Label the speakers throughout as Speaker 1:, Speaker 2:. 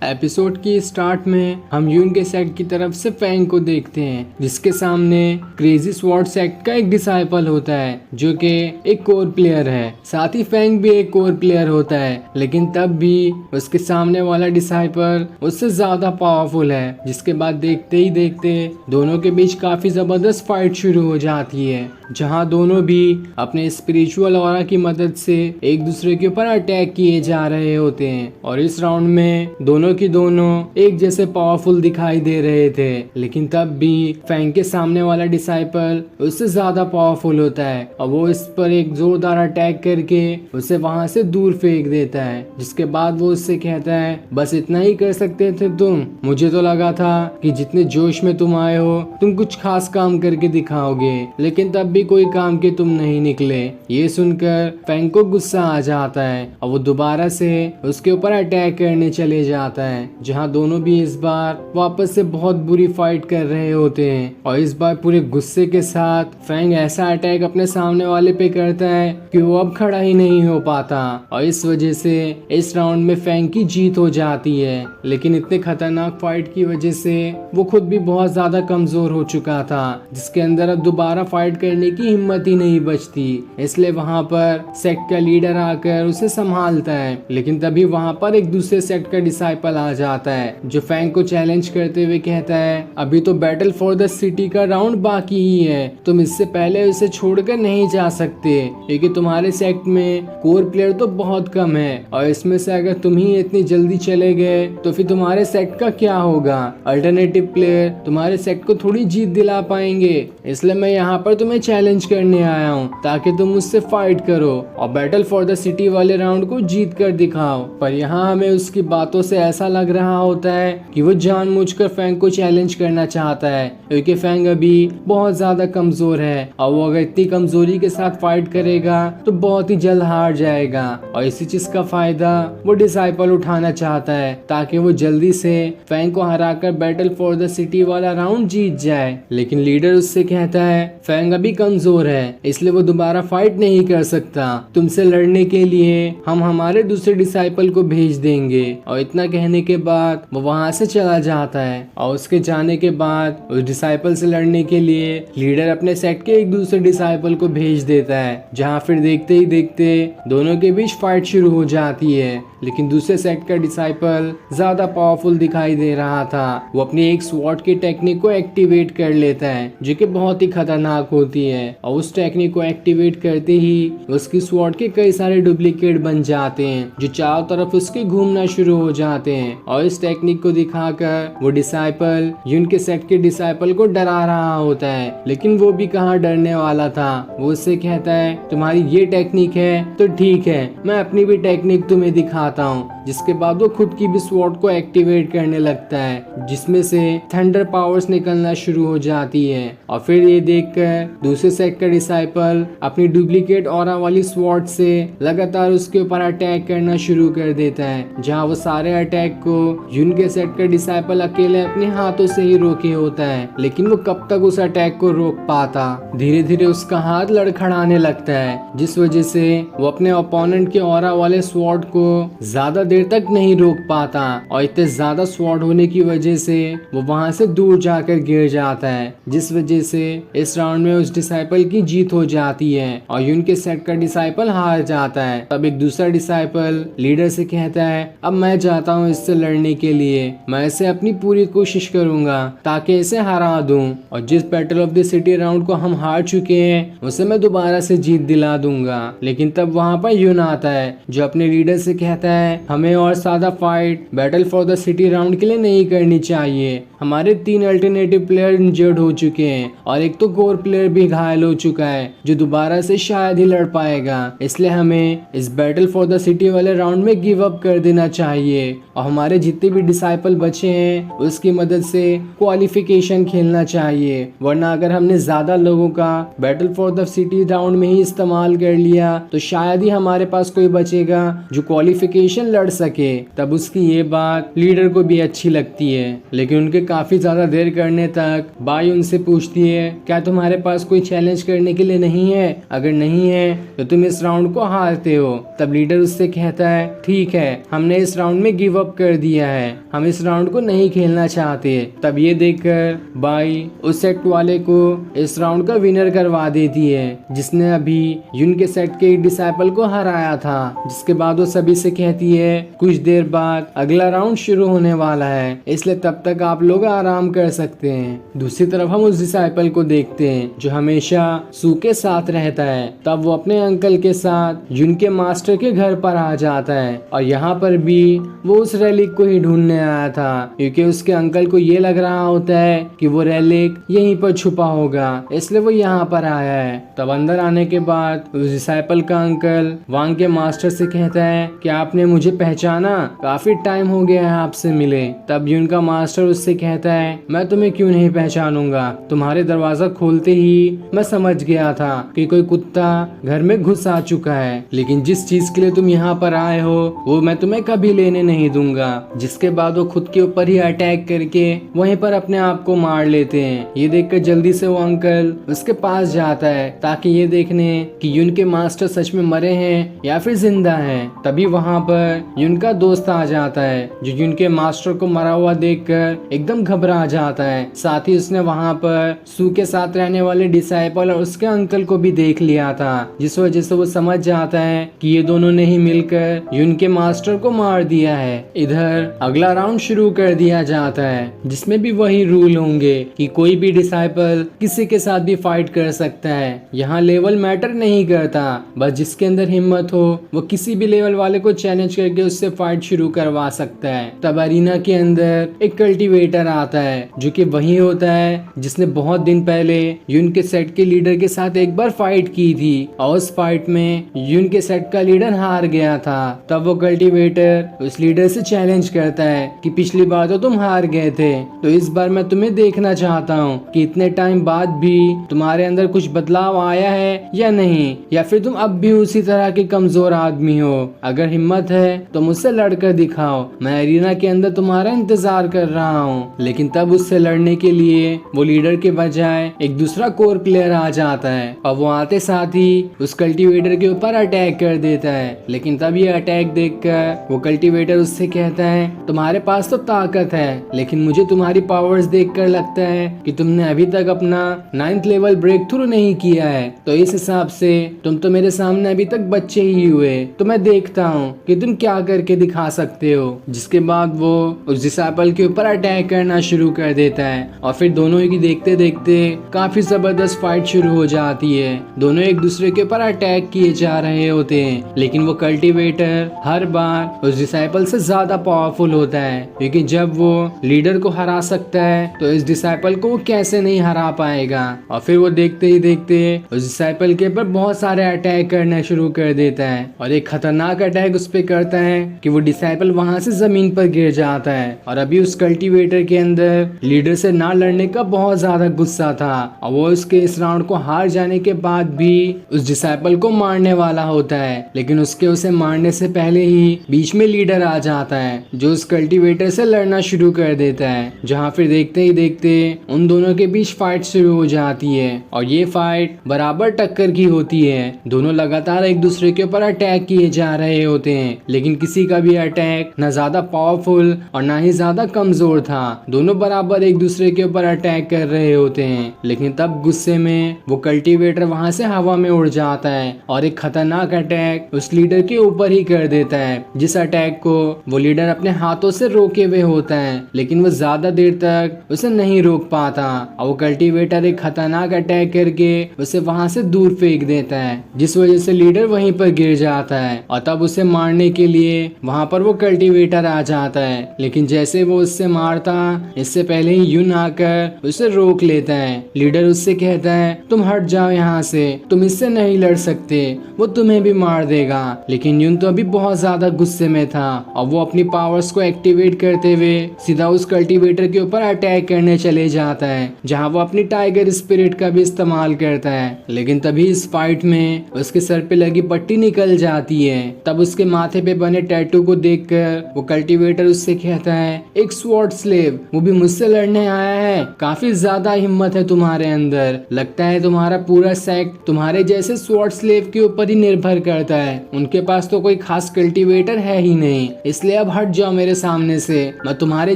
Speaker 1: Episode की start में हम यून के सेक्ट की तरफ से फैंग को देखते हैं, जिसके सामने क्रेजी स्वॉर्ड सेक्ट का एक डिसाइपल होता है जो कि एक कोर प्लेयर है। साथ ही फैंग भी एक कोर प्लेयर होता है, लेकिन तब भी उसके सामने वाला डिसाइपल उससे ज्यादा पावरफुल है। जिसके बाद देखते ही देखते दोनों के बीच काफी जबरदस्त फाइट शुरू हो जाती है, जहां दोनों भी अपने स्पिरिचुअल ऑरा की मदद से एक दूसरे के ऊपर अटैक किए जा रहे होते हैं। और इस राउंड में दोनों की दोनों एक जैसे पावरफुल दिखाई दे रहे थे, लेकिन तब भी फैंग के सामने वाला डिसाइपल उससे ज्यादा पावरफुल होता है और वो इस पर एक जोरदार अटैक करके उसे वहां से दूर फेंक देता है। जिसके बाद वो उससे कहता है, बस इतना ही कर सकते थे तुम? मुझे तो लगा था कि जितने जोश में तुम आए हो तुम कुछ खास काम करके दिखाओगे, लेकिन तब भी कोई काम के तुम नहीं निकले। ये सुनकर फैंग को गुस्सा आ जाता है और वो दोबारा से उसके ऊपर अटैक करने चले जाता है, जहां दोनों भी इस बार वापस से बहुत बुरी फाइट कर रहे होते हैं। और इस बार पूरे गुस्से के साथ फैंग ऐसा अटैक अपने सामने वाले पे करता है कि वो अब खड़ा ही नहीं हो पाता और इस वजह से इस राउंड में फैंग की जीत हो जाती है। लेकिन इतने खतरनाक फाइट की वजह से वो खुद भी बहुत ज्यादा कमजोर हो चुका था, जिसके अंदर अब दोबारा फाइट करने की हिम्मत ही नहीं बचती। इसलिए वहां पर सेक्ट का लीडर आकर उसे संभालता है, लेकिन तभी वहां पर एक दूसरे सेक्ट का डिसाइपल आ जाता है जो फैंग को चैलेंज करते हुए कहता है, अभी तो बैटल फॉर द सिटी का राउंड बाकी ही है, तुम इससे पहले उसे छोड़कर नहीं जा सकते, क्योंकि तुम्हारे सेक्ट में कोर प्लेयर तो बहुत कम है और इसमें से अगर तुम ही इतनी जल्दी चले गए तो फिर तुम्हारे सेक्ट का क्या होगा? अल्टरनेटिव प्लेयर तुम्हारे सेक्ट को थोड़ी जीत दिला पाएंगे। इसलिए मैं यहाँ पर तुम्हें चैलेंज करने आया हूँ ताकि तुम मुझसे फाइट करो और बैटल फॉर द सिटी वाले राउंड को जीत कर दिखाओ। पर यहाँ हमें उसकी बातों से ऐसा लग रहा होता है कि वो जानबूझकर फैंग को चैलेंज करना चाहता है, क्योंकि फैंग अभी बहुत ज्यादा कमजोर है और वो अगर इतनी कमजोरी के साथ फाइट करेगा तो बहुत ही जल्द हार जाएगा। और इसी चीज का फायदा वो डिसाइपल उठाना चाहता है ताकि वो जल्दी से फैंग को हराकर बैटल फॉर द सिटी वाला राउंड जीत जाए। लेकिन लीडर उससे कहता है, फैंग अभी कमजोर है, इसलिए वो दोबारा फाइट नहीं कर सकता, तुमसे लड़ने के लिए हम हमारे दूसरे डिसाइपल को भेज देंगे। और इतना कहने के बाद वो वहां से चला जाता है और उसके जाने के बाद उस डिसाइपल से लड़ने के लिए लीडर अपने सेक्ट के एक दूसरे डिसाइपल को भेज देता है, जहां फिर देखते ही देखते दोनों के बीच फाइट शुरू हो जाती है। लेकिन दूसरे सेक्ट का डिसाइपल ज्यादा पावरफुल दिखाई दे रहा था। वो अपनी एक स्वॉर्ड की टेक्निक को एक्टिवेट कर लेता है जो कि बहुत ही खतरनाक होती है, और उस टेक्निक को एक्टिवेट करते ही उसकी स्वॉर्ड के कई सारे डुप्लीकेट बन जाते हैं जो चारों तरफ उसके घूमना शुरू हो जाते हैं। और इस टेक्निक को दिखाकर वो डिसाइपल यून के सेक्ट के डिसाइपल को डरा रहा होता है, लेकिन वो भी कहाँ डरने वाला था। वो उससे कहता है, तुम्हारी ये टेक्निक है तो ठीक है, मैं अपनी भी टेक्निक तुम्हें दिखाता हूँ। जिसके बाद वो खुद की भी स्वॉर्ड को एक्टिवेट करने लगता है, जिसमें से थंडर पावर्स निकलना शुरू हो जाती है। और फिर ये देखकर दूसरे सेक्ट का डिसाइपल अपनी डुप्लीकेट ऑरा वाली स्वॉर्ड से लगातार उसके ऊपर अटैक करना शुरू कर देता है, जहाँ वो सारे अटैक को यून के सेक्ट का डिसाइपल अकेले अपने हाथों से ही रोके होता है। लेकिन वो कब तक उस अटैक को रोक पाता? धीरे धीरे उसका हाथ लड़खड़ाने लगता है, जिस वजह से वो अपने ओपोनेंट के ऑरा वाले स्वॉर्ड को ज्यादा देर तक नहीं रोक पाता। और इतने ज्यादा स्वॉर्ड होने की वजह से वो वहां से दूर जाकर गिर जाता है, जिस वजह से इस राउंड में उस डिसाइपल की जीत हो जाती है और यून के सेक्ट का डिसाइपल हार जाता है। तब एक दूसरा डिसाइपल लीडर से कहता है, अब मैं जाता हूँ इससे लड़ने के लिए, मैं इसे अपनी पूरी कोशिश करूंगा ताकि इसे हरा दूं, और जिस battle of the city round को हम हार चुके हैं उसे मैं दोबारा से जीत दिला दूंगा। लेकिन तब वहाँ पर यून आता है जो अपने लीडर से कहता है, हमें और ज्यादा fight battle for the city round के लिए नहीं करनी चाहिए, हमारे 3 अल्टरनेटिव प्लेयर इंजर्ड हो चुके हैं और एक तो कोर प्लेयर भी घायल हो चुका है जो दोबारा से शायद ही लड़ पाएगा, इसलिए हमें इस बैटल फॉर द सिटी वाले राउंड में गिव अप कर देना चाहिए और हमारे जितने भी डिसाइपल बचे हैं उसकी मदद से क्वालिफिकेशन खेलना चाहिए, वरना अगर हमने ज्यादा लोगों का battle for the city round में ही इस्तेमाल कर लिया तो शायद ही हमारे पास कोई बचेगा जो क्वालिफिकेशन लड़ सके। तब उसकी ये बात लीडर को भी अच्छी लगती है, लेकिन उनके काफी ज्यादा देर करने तक बाई उनसे पूछती है क्या तुम्हारे पास कोई चैलेंज करने के लिए नहीं है? अगर नहीं है तो तुम इस राउंड को हारते हो। तब लीडर उससे कहता है ठीक है, हमने इस राउंड में गिव अप कर दिया है, हम इस राउंड को नहीं खेलना चाहते। तब ये देखकर बाई उस सेट वाले को इस राउंड का विनर करवा देती है जिसने अभी यून के सेट के डिसाइपल को हराया था। जिसके बाद वो सभी से कहती है कुछ देर बाद अगला राउंड शुरू होने वाला है, इसलिए तब तक आप लोग आराम कर सकते हैं। दूसरी तरफ हम उस डिसाइपल को देखते हैं जो हमेशा सू के साथ रहता है। तब वो अपने अंकल के साथ यून के मास्टर के घर पर आ जाता है और यहाँ पर भी वो उस रेलिक को ही ढूंढने आया था, क्योंकि उसके अंकल को ये लग रहा होता है कि वो रेलिक यहीं पर छुपा होगा, इसलिए वो यहाँ पर आया है। तब अंदर आने के बाद उस डिसाइपल का अंकल वांग के मास्टर से कहता है कि आपने मुझे पहचाना, काफी टाइम हो गया है आपसे मिले। तब यून का मास्टर उससे कहता है मैं तुम्हें क्यों नहीं पहचानूंगा, तुम्हारे दरवाजा खोलते ही मैं समझ गया था कि कोई कुत्ता घर में घुस आ चुका है, लेकिन जिस चीज के लिए तुम यहाँ पर आए हो वो मैं तुम्हें कभी लेने नहीं दूंगा। जिसके बाद वो खुद के ऊपर ही अटैक करके वहीं पर अपने आप को मार लेते हैं। ये देखकर जल्दी से वो अंकल उसके पास जाता है ताकि ये देखने कि यून के मास्टर सच में मरे हैं या फिर जिंदा हैं। तभी वहाँ पर यून का दोस्त आ जाता है जो यून के मास्टर को मरा हुआ देखकर एकदम घबरा जाता है। साथ ही उसने वहाँ पर सू के साथ रहने वाले डिसाइपल और उसके अंकल को भी देख लिया था, जिस वजह से वो समझ जाता है कि ये दोनों ने ही मिलकर यून के मास्टर को मार दिया है। इधर अगला राउंड शुरू कर दिया जाता है जिसमें भी वही रूल होंगे कि कोई भी डिसाइपल किसी के साथ भी फाइट कर सकता है। यहाँ लेवल मैटर नहीं करता, बस जिसके अंदर हिम्मत हो वो किसी भी लेवल वाले को चैलेंज करके उससे फाइट शुरू करवा सकता है। तब अरीना के अंदर एक कल्टीवेटर आता है जो कि वही होता है जिसने बहुत दिन पहले यून के सेट के लीडर के साथ एक बार फाइट की थी और उस फाइट में यून के सेट का लीडर हार गया था। तब वो कल्टीवेटर उस लीडर से चैलेंज करता है कि पिछली बार तो तुम हार गए थे, तो इस बार मैं तुम्हें देखना चाहता हूँ कि इतने टाइम बाद भी तुम्हारे अंदर कुछ बदलाव आया है या नहीं, या फिर तुम अब भी उसी तरह के कमजोर आदमी हो। अगर हिम्मत है तो मुझसे लड़कर दिखाओ, मैं एरिना के अंदर तुम्हारा इंतजार कर रहा हूँ। लेकिन तब उससे लड़ने के लिए वो लीडर के बजाय एक दूसरा कोर प्लेयर आ जाता है और वो आते साथ ही उस कल्टीवेटर के ऊपर अटैक कर देता है। लेकिन तब ये अटैक देखकर वो कल्टीवेटर उससे कहता है तुम्हारे पास तो ताकत है, लेकिन मुझे तुम्हारी पावर्स देखकर लगता है कि तुमने अभी तक अपना 9th लेवल ब्रेक थ्रू नहीं किया है, तो इस हिसाब से तुम तो मेरे सामने अभी तक बच्चे ही हुए, तो मैं देखता हूँ कि तुम क्या करके दिखा सकते हो। जिसके बाद वो उस डिसाइपल के ऊपर अटैक करना शुरू कर देता है और फिर दोनों की देखते देखते काफी जबरदस्त फाइट शुरू हो जाती है। दोनों एक दूसरे के ऊपर अटैक किए जा रहे होते हैं, लेकिन वो कल्टीवेटर हर बार उस डिसाइपल से ज्यादा पावरफुल होता है, क्योंकि जब वो लीडर को हरा सकता है तो इस डिसाइपल को वो कैसे नहीं हरा पाएगा। और फिर वो देखते ही देखते उस डिसाइपल के ऊपर बहुत सारे अटैक करना शुरू कर देता है और एक खतरनाक अटैक उस पे करता है कि वो डिसाइपल वहां से जमीन पर गिर जाता है। और अभी उस कल्टीवेटर के अंदर लीडर से ना लड़ने का बहुत ज्यादा गुस्सा था और वो उसके इस राउंड को हार जाने के बाद भी उस डिसाइपल को मारने वाला होता है, लेकिन उसके उसे मारने से पहले ही बीच में लीडर आ जाता है जो उस कल्टीवेटर से लड़ना शुरू कर देता है। जहाँ फिर देखते ही देखते उन दोनों के बीच फाइट शुरू हो जाती है और ये फाइट बराबर टक्कर की होती है। दोनों लगातार एक दूसरे के ऊपर अटैक किए जा रहे होते हैं, लेकिन किसी का भी अटैक न ज्यादा पावरफुल और ना ही ज्यादा कमजोर था। दोनों बराबर एक दूसरे के ऊपर अटैक कर रहे होते हैं, लेकिन तब गुस्से में वो कल्टीवेटर वहां से हवा में उड़ जाता है और एक खतरनाक अटैक उस लीडर के ऊपर ही कर देता है, जिस अटैक को वो लीडर अपने हाथों से रोके हुए होता है, लेकिन वो ज्यादा देर तक उसे नहीं रोक पाता और वो कल्टीवेटर एक खतरनाक अटैक करके उसे वहां से दूर फेंक देता है, जिस वजह से लीडर वहीं पर गिर जाता है। और तब उसे मारने के लिए वहां पर वो कल्टीवेटर आ जाता है, लेकिन जैसे वो उससे मारता इससे पहले ही यून आकर उसे रोक लेता है। लीडर उससे कहता है तुम हट जाओ यहाँ से, तुम इससे नहीं लड़ सकते, वो तुम्हें भी मार देगा। लेकिन यून तो अभी बहुत ज्यादा गुस्से में था और वो अपनी पावर्स को एक्टिवेट करते हुए सीधा उस कल्टीवेटर के ऊपर अटैक करने चले जाता है जहाँ वो अपनी टाइगर स्पिरिट का भी इस्तेमाल करता है। लेकिन तभी इस फाइट में उसके सर पे लगी पट्टी निकल जाती है। तब उसके माथे पे बने टैटू को देखकर वो कल्टीवेटर उससे कहता है, एक स्वॉर्ड स्लेव, वो भी मुझसे लड़ने आया है। काफी ज्यादा हिम्मत है तुम्हारे अंदर, लगता है तुम्हारा पूरा सेक्ट तुम्हारे जैसे स्वॉर्ड स्लेव के ऊपर ही निर्भर करता है। उनके पास तो कोई खास कल्टीवेटर है ही नहीं, इसलिए अब हट जाओ मेरे सामने से। मैं तुम्हारे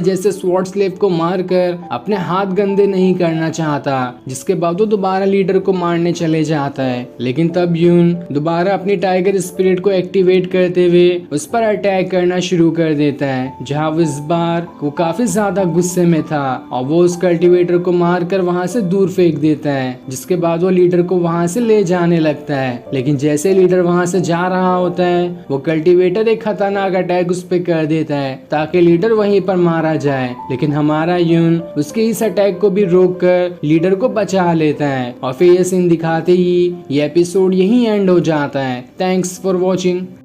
Speaker 1: जैसे स्वॉर्ड स्लेव को मार कर अपने हाथ गंदे नहीं करना चाहता। जिसके बाद वो दोबारा लीडर को मारने चले जाता है। लेकिन तब यून दोबारा अपनी टाइगर स्पिरिट को एक्टिवेट करते हुए उस पर अटैक करना शुरू कर देता है, जहाँ वो इस बार वो काफी ज्यादा गुस्से में था और वो उस कल्टीवेटर को मारकर वहां से दूर फेंक देता है। जिसके बाद वो लीडर को वहां से ले जाने लगता है। लेकिन जैसे लीडर वहां से जा रहा होता है, वो कल्टीवेटर एक खतरनाक अटैक उस पर कर देता है ताकि लीडर वहीं पर मारा जाए। लेकिन हमारा यून उसके इस अटैक को भी रोक कर लीडर को बचा लेता है और फिर ये सीन दिखाते ही ये एपिसोड यहीं एंड हो जाता है। Thanks for watching.